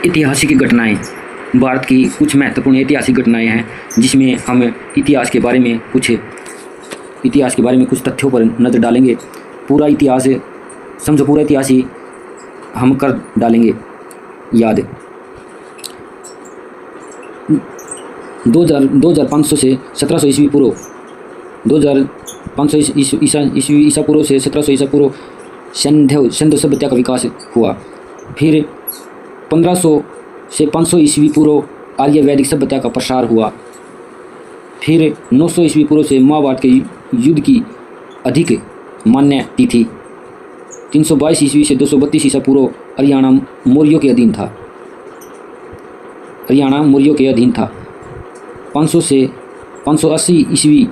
ऐतिहासिक घटनाएं, भारत की कुछ महत्वपूर्ण ऐतिहासिक घटनाएं हैं जिसमें हम इतिहास के बारे में कुछ तथ्यों पर नज़र डालेंगे। पूरा इतिहास समझो, पूरा इतिहास ही हम कर डालेंगे याद। 2500 से 1700 ईस्वी पूर्व, 2500 ईसा पूर्व से 1700 ईसा पूर्व सिंधु सभ्यता का विकास हुआ। फिर 1500 से 500 ईस्वी पूर्व आर्य वैदिक सभ्यता का प्रसार हुआ। फिर 900 ईस्वी पूर्व से महाभारत के युद्ध की अधिक मान्य तिथि। 322 ईस्वी से 232 ईसा पूर्व हरियाणा मौर्यों के अधीन था। 500 से 580 ईस्वी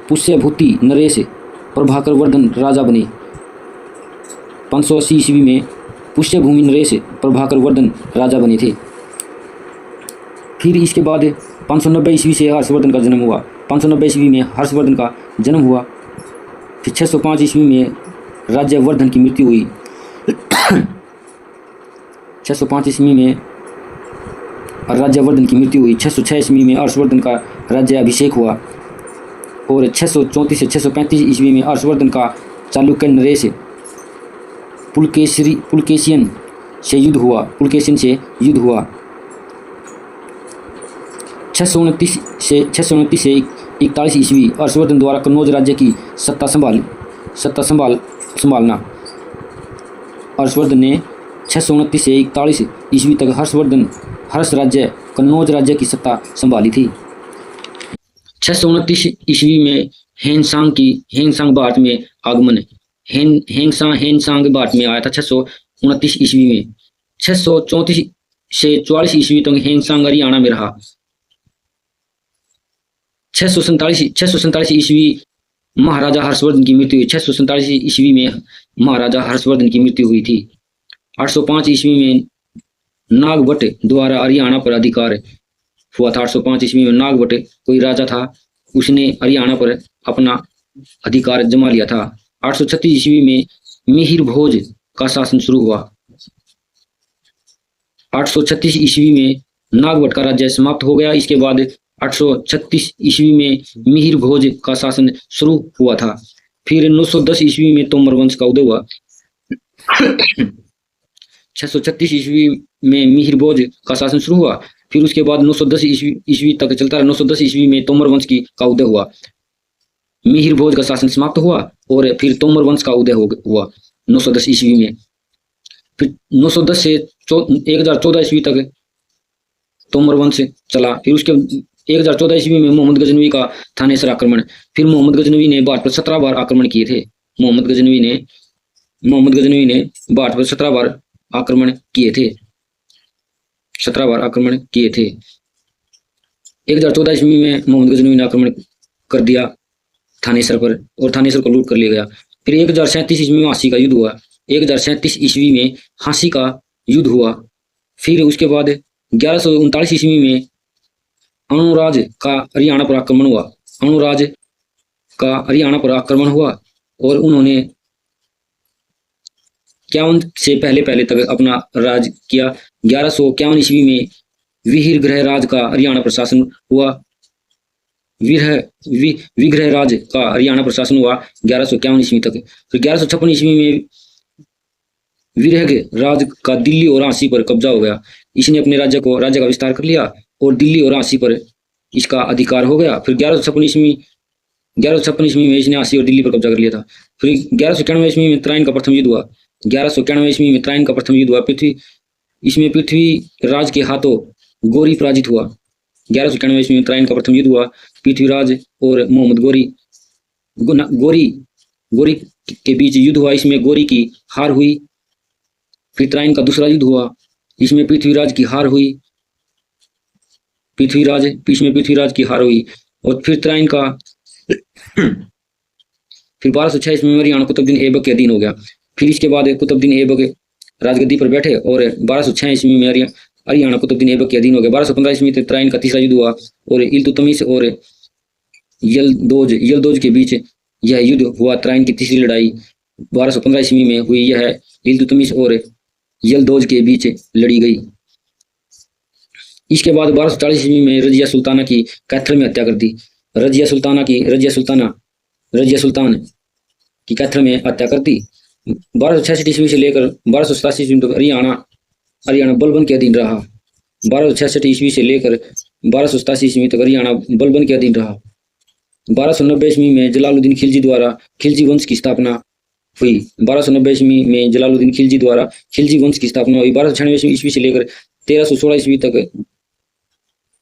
पुष्यभूति नरेश प्रभाकर वर्धन राजा बने। 580 ईस्वी में पुष्यभूमि नरेश प्रभाकर वर्धन राजा बने थे। फिर इसके बाद 590 ईस्वी से हर्षवर्धन का जन्म हुआ। 590 ईस्वी में हर्षवर्धन का जन्म हुआ। फिर 605 ईस्वी में राज्यवर्धन की मृत्यु हुई। 605 ईस्वी में राज्यवर्धन की मृत्यु हुई। 606 ईस्वी में हर्षवर्धन का राज्य अभिषेक हुआ। और 634 से 635 ईस्वी में हर्षवर्धन का चालुक्य नरेश पुलकेशियन से युद्ध हुआ। 629 से 41 ईस्वी हर्षवर्धन द्वारा कन्नौज राज्य की सत्ता संभालना। हर्षवर्धन ने 629 से 41 ईस्वी तक हर्ष राज्य कन्नौज राज्य की सत्ता संभाली थी। 629 ईस्वी में हेनसांग भारत में आगमन। हेनसांग भारत में आया था 629 ईस्वी में। 634 से 44 ईस्वी तक हेनसांग हरियाणा में रहा। 647 ईस्वी महाराजा हर्षवर्धन की मृत्यु हुई। 647 ईस्वी में महाराजा हर्षवर्धन की मृत्यु हुई थी। 805 ईस्वी में नागभट्ट द्वारा हरियाणा पर अधिकार हुआ था। 805 ईस्वी में नागभट्ट कोई राजा था, उसने हरियाणा पर अपना अधिकार जमा लिया था। 836 ईस्वी में मिहिर भोज का शासन शुरू हुआ। 836 ईस्वी में नागभट्ट का राज्य समाप्त हो गया। इसके बाद 836 ईस्वी में मिहिर भोज का शासन शुरू हुआ था। फिर 910 ईस्वी में तोमर वंश का उदय हुआ। 636 ईस्वी में मिहिर भोज का शासन शुरू हुआ। फिर उसके बाद 910 ईस्वी तक चलता रहा। 910 ईस्वी में तोमर वंश का उदय हुआ। मिहिर भोज का शासन समाप्त हुआ और फिर तोमर वंश का उदय हुआ 910 ईस्वी में। फिर 910 से 1014 ईस्वी तक तोमर वंश चला। फिर उसके 1014 ईस्वी में मोहम्मद गजनवी का थानेसर आक्रमण। फिर मोहम्मद गजनवी ने भारत पर 17 बार आक्रमण किए थे। मोहम्मद गजनवी ने भारत पर 17 बार आक्रमण किए थे। 17 बार आक्रमण किए थे। 1014 ईस्वी में मोहम्मद गजनवी ने आक्रमण कर दिया थानेसर पर और थानेसर को लूट कर लिया गया। फिर 1037 ईस्वी में हाँसी का युद्ध हुआ। 1037 ईस्वी में हाँसी का युद्ध हुआ। फिर उसके बाद 1139 ईस्वी में अनुराज का हरियाणा पर आक्रमण हुआ और उन्होंने 51 से पहले तक अपना राज किया। 1151 ईस्वी में विग्रह राज का हरियाणा पर शासन हुआ। विग्रह राज का हरियाणा पर शासन हुआ 1151 ईस्वी तक। फिर 1156 ईस्वी में विग्रह राज का दिल्ली और हाँसी पर कब्जा हो गया। इसने अपने राज्य का विस्तार कर लिया और दिल्ली और हाँसी पर इसका अधिकार हो गया। फिर 1156 ईस्वी में इसने हाँसी और दिल्ली पर कब्जा कर लिया था। फिर 1191 ईस्वी में त्राइन का प्रथम युद्ध हुआ। 1191 ईस्वी में त्राइन का प्रथम युद्ध हुआ। इसमें पृथ्वी राज के हाथों गौरी पराजित हुआ। 1191 ईस्वी में त्राइन का प्रथम युद्ध हुआ। पृथ्वीराज और मोहम्मद गौरी के बीच युद्ध हुआ। इसमें गौरी की हार हुई। फिर त्राइन का दूसरा युद्ध हुआ। इसमें पृथ्वीराज की हार हुई। पृथ्वीराज की हार हुई। और फिर त्राइन का फिर 1206 ईस्वी में हरियाणा कुतुबुद्दीन ऐबक के अधीन हो गया। फिर इसके बाद कुतुबुद्दीन ऐबक राजगद्दी पर बैठे और 1206 ईस्वी में हरियाणा कुतुबुद्दीन ऐबक के अधीन हो गया। 1215 ईस्वी में त्राइन का तीसरा युद्ध हुआ और इल्तुतमिश और यलदौज के बीच यह युद्ध हुआ। त्राइन की तीसरी लड़ाई 1215 ईस्वी में हुई। यह इल्तुतमिश और यलदौज के बीच लड़ी गई। इसके बाद 1240 ईस्वी में रजिया सुल्ताना की कैथल में हत्या कर दी। रजिया सुल्तान की कैथल में हत्या कर दी। 1266 ईस्वी से लेकर 1287 ईस्वी तक हरियाणा बलबन के अधीन रहा। 1266 ईस्वी से लेकर 1287 ईस्वी तक हरियाणा बलबन के अधीन रहा। 1290 ईस्वी में जलालुद्दीन खिलजी द्वारा खिलजी वंश की स्थापना हुई। 1290 ईस्वी में जलालुद्दीन खिलजी द्वारा खिलजी वंश की स्थापना हुई। 1296 ईस्वी से लेकर 1316 ईस्वी तक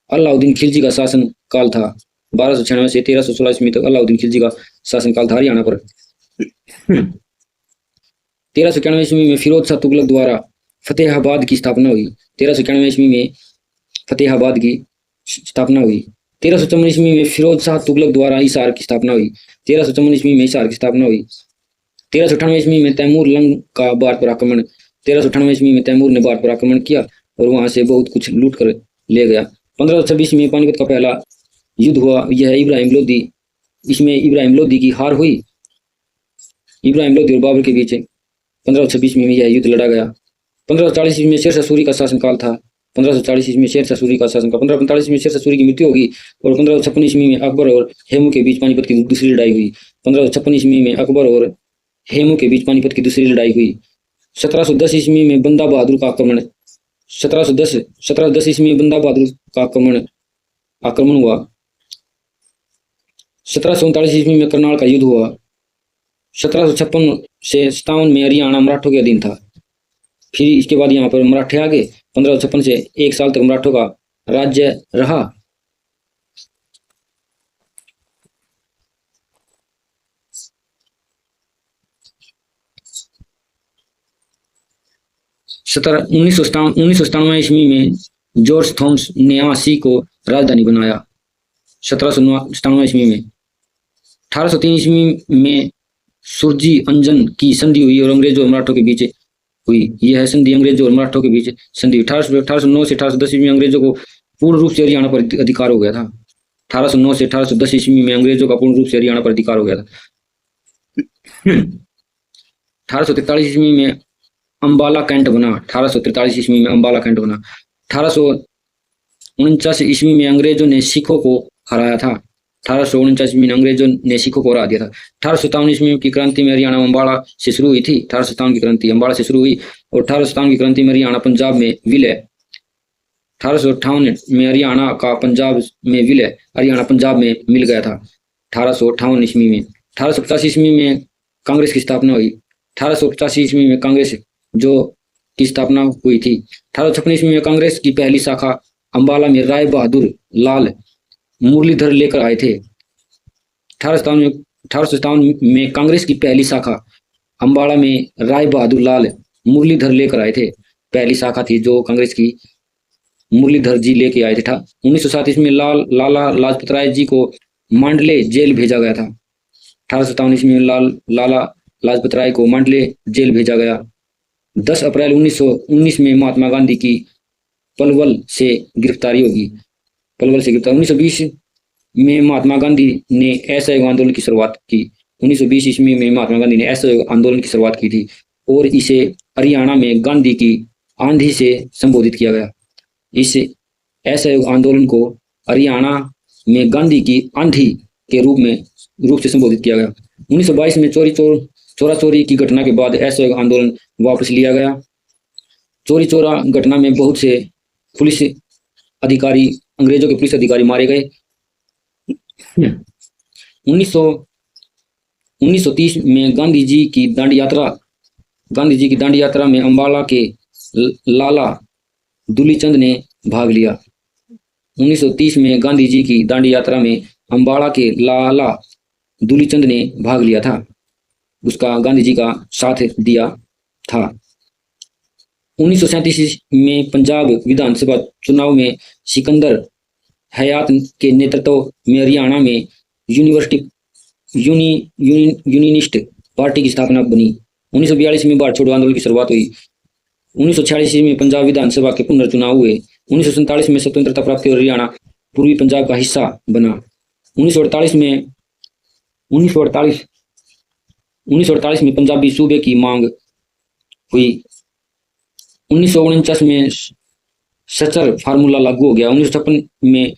अलाउद्दीन खिलजी का शासन काल था। 1296 से 1316 ईस्वी तक अलाउद्दीन खिलजी का शासन काल था हरियाणा पर। 1391 ईस्वी में फिरोज शाह तुगलक द्वारा फतेहाबाद की स्थापना हुई। 1391 ईस्वी में फतेहाबाद की स्थापना हुई। 1354 ईस्वी में फिरोज शाह तुगलक द्वारा हिसार की स्थापना हुई। 1354 ईस्वी में हिसार की स्थापना हुई। 1398 ईस्वी में तैमूर लंग का भारत पर आक्रमण 1398 ईस्वी में तैमूर ने भारत पर आक्रमण किया और वहां से बहुत कुछ लूट कर ले गया। 1526 में पानीपत का पहला युद्ध हुआ। यह इब्राहिम लोदी, इसमें इब्राहिम लोदी की हार हुई। इब्राहिम लोदी और बाबर के बीच 1526 में यह युद्ध लड़ा गया। 1540 ईस्वी में शेरशाह सूरी का शासनकाल था। 1540 ईस्वी में शेरशाह सूरी का शासनकाल। 1545 में शेरशाह सूरी की मृत्यु होगी और 1556 ईस्वी में अकबर और हेमू के बीच पानीपत की दूसरी लड़ाई हुई। 1556 ईस्वी में अकबर और हेमू के बीच पानीपत की दूसरी लड़ाई हुई। 1710 ईस्वी में बंदा बहादुर का आक्रमण 1710 ईस्वी में बंदा बहादुर का आक्रमण हुआ। 1739 ईस्वी में करनाल का युद्ध हुआ। 1756 से 57 में हरियाणा मराठों के अधीन था। फिर इसके बाद यहाँ पर मराठे आ गए। 1556 से 1 साल तक मराठों का राज्य रहा। उन्नीस सौ सत्तानवे ईस्वी में जॉर्ज थॉमस ने झांसी को राजधानी बनाया। 1797 ईस्वी में 1803 ईस्वी में सुरजी अंजन की संधि हुई और अंग्रेजों और मराठों के बीच हुई। यह संधि अंग्रेजों और मराठों के बीच संधि 1809 से 1810 ईस्वी में अंग्रेजों को पूर्ण रूप से हरियाणा पर अधिकार हो गया था। 1809 से 1810 ईस्वी में अंग्रेजों का पूर्ण रूप से हरियाणा पर अधिकार हो गया था। 1843 ईस्वी में अंबाला कैंट बना। 1843 ईस्वी में अंबाला कैंट बना। 1849 ईस्वी में अंग्रेजों ने सिखों को हराया था। 1849 ईस्वी में अंग्रेजों ने सिखों को हरा दिया था। 1857 ईस्वी की क्रांति में हरियाणा अम्बाला से शुरू हुई थी। 1857 की क्रांति अम्बाला से शुरू हुई और 1857 की क्रांति में हरियाणा पंजाब में विलय। 1858 में हरियाणा का पंजाब में विलय हरियाणा पंजाब में मिल गया था। 1858 ईस्वी में 1885 ईस्वी में कांग्रेस की स्थापना हुई। 1885 ईस्वी में कांग्रेस की स्थापना हुई थी। 1856 ईस्वी में कांग्रेस की पहली शाखा अम्बाला में राय बहादुर लाल मुरलीधर लेकर आए थे। 1857 में कांग्रेस की पहली शाखा अम्बाला में राय बहादुर लाल मुरलीधर लेकर आए थे। पहली शाखा थी जो कांग्रेस की मुरलीधर जी लेके आए थे। 1937 में लाला लाजपत राय जी को मांडले जेल भेजा गया था। 1857 ईस्वी में लाला लाजपत राय को मांडले जेल भेजा गया। 10 अप्रैल 1919 में महात्मा गांधी की पलवल से गिरफ्तारी होगी। 1920 में महात्मा गांधी ने असहयोग आंदोलन की शुरुआत की। 1920 ईस्वी में महात्मा गांधी ने असहयोग आंदोलन की शुरुआत की थी और इसे हरियाणा में गांधी की आंधी से संबोधित किया गया। इस असहयोग आंदोलन को हरियाणा में गांधी की आंधी के रूप से संबोधित किया गया। 1922 में चोरा चोरी की घटना के बाद असहयोग आंदोलन वापस लिया गया। चोरी चोरा घटना में बहुत से पुलिस अधिकारी, अंग्रेजों के पुलिस अधिकारी मारे गए। 1930 में गांधी जी की दांडी यात्रा में अम्बाला के लाला दुलीचंद ने भाग लिया। 1930 में गांधी जी की दांडी यात्रा में अम्बाला के लाला दुलीचंद ने भाग लिया था, उसका गांधी जी का साथ दिया था। 1937 में पंजाब विधानसभा चुनाव में सिकंदर हयात के नेतृत्व में हरियाणा में यूनियनिस्ट पार्टी की स्थापना बनी। 1942 में भारत छोड़ो आंदोलन की शुरुआत हुई। 1946 में पंजाब विधानसभा के पुनर्चुनाव हुए। 1947 में स्वतंत्रता प्राप्त और हरियाणा पूर्वी पंजाब का हिस्सा बना। 1948 में पंजाबी सूबे की मांग हुई। 1949 में सचर फार्मूला लागू हो गया। 1956 में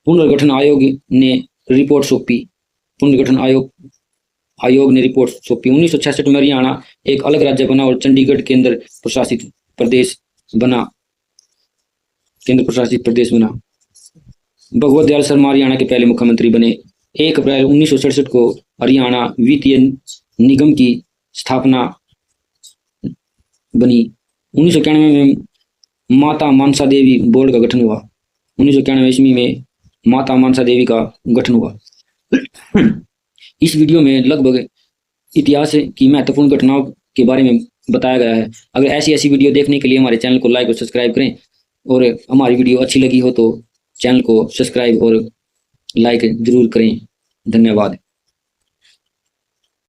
पुनर्गठन आयोग ने रिपोर्ट सौंपी। पुनर्गठन आयोग ने रिपोर्ट सौंपी। 1966 में हरियाणा एक अलग राज्य बना और चंडीगढ़ केंद्र प्रशासित प्रदेश बना। भगवत दयाल शर्मा हरियाणा के पहले मुख्यमंत्री बने। 1 अप्रैल 1967 को हरियाणा वित्तीय निगम की स्थापना बनी। 1991 में माता मनसा देवी बोर्ड का गठन हुआ। 1991 ईस्वी में माता मनसा देवी का गठन हुआ। इस वीडियो में लगभग इतिहास की महत्वपूर्ण घटनाओं के बारे में बताया गया है। अगर ऐसी वीडियो देखने के लिए हमारे चैनल को लाइक और सब्सक्राइब करें, और हमारी वीडियो अच्छी लगी हो तो चैनल को सब्सक्राइब और लाइक जरूर करें। धन्यवाद।